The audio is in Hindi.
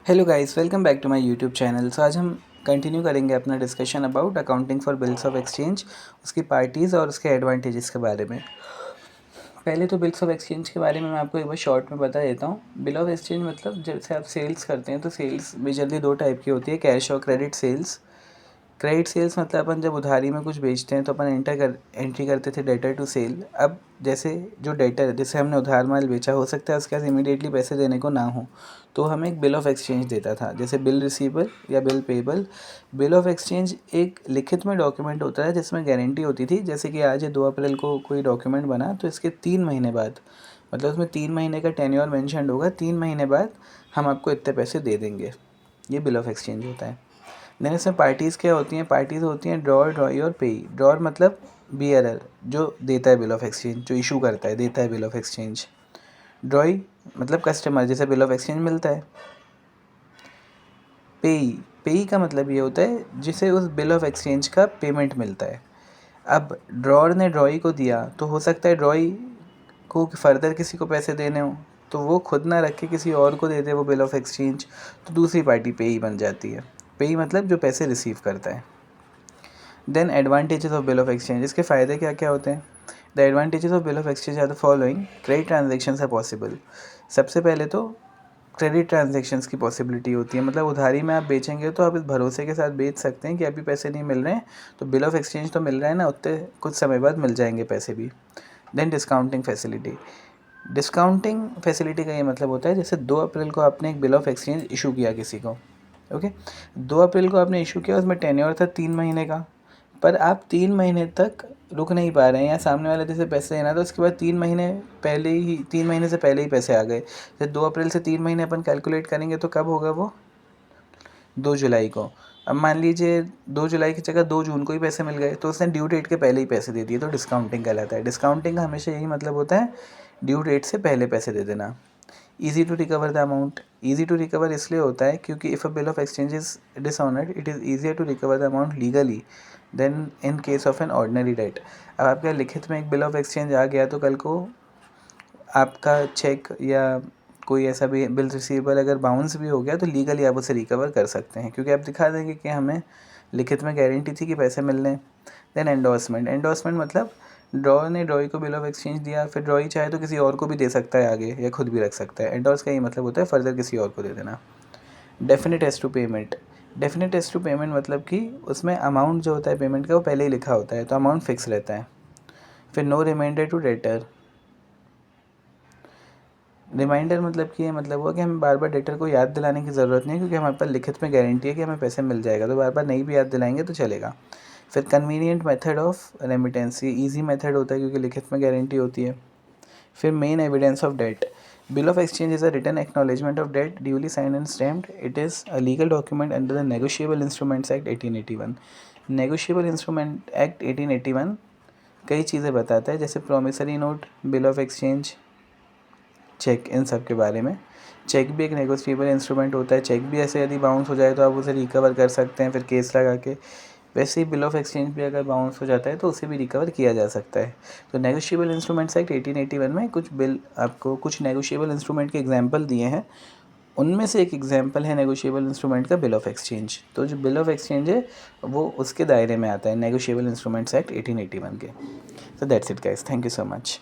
Hello guys, welcome back to my YouTube channel. So आज हम कंटिन्यू करेंगे अपना discussion about accounting for bills of exchange, उसकी पार्टीज़ और उसके एडवांटेजेस के बारे में। पहले तो बिल्स ऑफ एक्सचेंज के बारे में मैं आपको एक बार शॉर्ट में बता देता हूँ। बिल ऑफ एक्सचेंज मतलब जैसे आप सेल्स करते हैं तो सेल्स मेजरली दो टाइप की होती है, कैश और क्रेडिट सेल्स। क्रेडिट सेल्स मतलब अपन जब उधारी में कुछ बेचते हैं तो अपन एंट्री करते थे डेटर टू सेल। अब जैसे जो डेटर जैसे हमने उधार माल बेचा, हो सकता है उसके पास इमीडिएटली पैसे देने को ना हो, तो हमें एक बिल ऑफ एक्सचेंज देता था, जैसे बिल रिसीवेबल या bill payable. Bill of exchange एक लिखित में डॉक्यूमेंट होता है जिसमें गारंटी होती थी, जैसे कि आज 2 अप्रैल को कोई डॉक्यूमेंट बना तो इसके 3 महीने बाद, मतलब उसमें 3 महीने का टेन्योर मेंशन्ड होगा, 3 महीने बाद हम आपको इतने पैसे दे देंगे। ये बिल ऑफ एक्सचेंज होता है। देन इसमें पार्टीज़ क्या होती हैं? पार्टीज़ होती हैं ड्रॉर, ड्रॉई और पेई। ड्रॉर मतलब बियरर, जो देता है बिल ऑफ एक्सचेंज, जो इशू करता है, देता है बिल ऑफ एक्सचेंज। ड्रॉई मतलब कस्टमर, जैसे बिल ऑफ एक्सचेंज मिलता है। पेई, पेई का मतलब ये होता है जिसे उस बिल ऑफ एक्सचेंज का पेमेंट मिलता है। अब ड्रॉर ने ड्रॉई को दिया तो हो सकता है ड्रॉई को फर्दर किसी को पैसे देने हो, तो वो खुद ना रख के किसी और को दे दे वो बिल ऑफ एक्सचेंज, तो दूसरी पार्टी पेई बन जाती है। पेई मतलब जो पैसे रिसीव करता है। Then advantages of bill of exchange, इसके फ़ायदे क्या क्या होते हैं? The advantages of bill of exchange are the following: credit transactions are possible. सबसे पहले तो क्रेडिट ट्रांजेक्शन्स की पॉसिबिलिटी होती है, मतलब उधारी में आप बेचेंगे तो आप इस भरोसे के साथ बेच सकते हैं कि अभी पैसे नहीं मिल रहे हैं, तो बिल ऑफ एक्सचेंज तो मिल रहा है ना, उतने कुछ समय बाद मिल जाएंगे पैसे भी। Then discounting facility. Discounting facility का ये मतलब होता है, जैसे 2 अप्रैल को आपने एक बिल ऑफ एक्सचेंज इशू किया किसी को, ओके। 2 अप्रैल को आपने इशू किया, उसमें टेन्योर था 3 महीने का, पर आप 3 महीने तक रुक नहीं पा रहे हैं या सामने वाले जैसे पैसे देना था उसके बाद 3 महीने पहले ही, 3 महीने से पहले ही पैसे आ गए। जैसे 2 अप्रैल से 3 महीने अपन कैलकुलेट करेंगे तो कब होगा वो? 2 जुलाई को। अब मान लीजिए 2 जुलाई की जगह 2 जून को ही पैसे मिल गए, तो उसने ड्यू डेट के पहले ही पैसे दे दिए, तो डिस्काउंटिंग कहलाता है। डिस्काउंटिंग का हमेशा यही मतलब होता है, ड्यू डेट से पहले पैसे दे देना। Easy to recover the amount. Easy to recover इसलिए होता है क्योंकि if a bill of exchange is dishonoured it is easier to recover the amount legally than in case of an ordinary debt. अब आपके लिखित में एक बिल ऑफ एक्सचेंज आ गया तो कल को आपका चेक या कोई ऐसा भी बिल रिसीवेबल अगर बाउंस भी हो गया तो लीगली आप उसे रिकवर कर सकते हैं, क्योंकि आप दिखा देंगे कि हमें लिखित में गारंटी थी कि पैसे मिलने हैं। Then endorsement. एंडोर्समेंट मतलब ड्रॉ ने ड्रॉई को बिल ऑफ एक्सचेंज दिया, फिर ड्रॉई चाहे तो किसी और को भी दे सकता है आगे, या खुद भी रख सकता है। एंडोर्स का ये मतलब होता है फर्दर किसी और को दे देना। Definite as to payment. Definite as to payment मतलब कि उसमें अमाउंट जो होता है पेमेंट का वो पहले ही लिखा होता है, तो अमाउंट फिक्स रहता है। फिर no reminder to debtor. Reminder मतलब कि ये मतलब हुआ कि हमें बार बार डेटर को याद दिलाने की ज़रूरत नहीं है, क्योंकि हमारे पास लिखित में गारंटी है कि हमें पैसे मिल जाएगा, तो बार बार नहीं भी याद दिलाएंगे तो चलेगा। फिर कन्वीनियंट मेथड ऑफ रेमिटेंस, ये ईजी मेथड होता है क्योंकि लिखित में गारंटी होती है। फिर main evidence of debt. Bill of exchange is a written acknowledgement of debt duly sign and stamped. It is a legal document under the negotiable instruments act 1881। Negotiable instrument act 1881 कई चीज़ें बताता है, जैसे promissory note, bill of exchange, cheque, इन सब के बारे में। चेक भी एक नेगोशिएबल इंस्ट्रूमेंट होता है। चेक भी ऐसे यदि बाउंस हो जाए तो आप उसे रिकवर कर सकते हैं फिर केस लगा के। वैसे ही बिल ऑफ एक्सचेंज भी अगर बाउंस हो जाता है तो उसे भी रिकवर किया जा सकता है। तो नेगोशिएबल इंस्ट्रूमेंट्स एक्ट 1881 में कुछ बिल, आपको कुछ नेगोशिएबल इंस्ट्रूमेंट के एग्जाम्पल दिए हैं, उनमें से एक एग्जाम्पल है नेगोशिएबल इंस्ट्रूमेंट का बिल ऑफ एक्सचेंज। तो जो बिल ऑफ एक्सचेंज है वो उसके दायरे में आता है, नेगोशिएबल इंस्ट्रूमेंट्स एक्ट 1881 के। So that's it guys, thank you so much.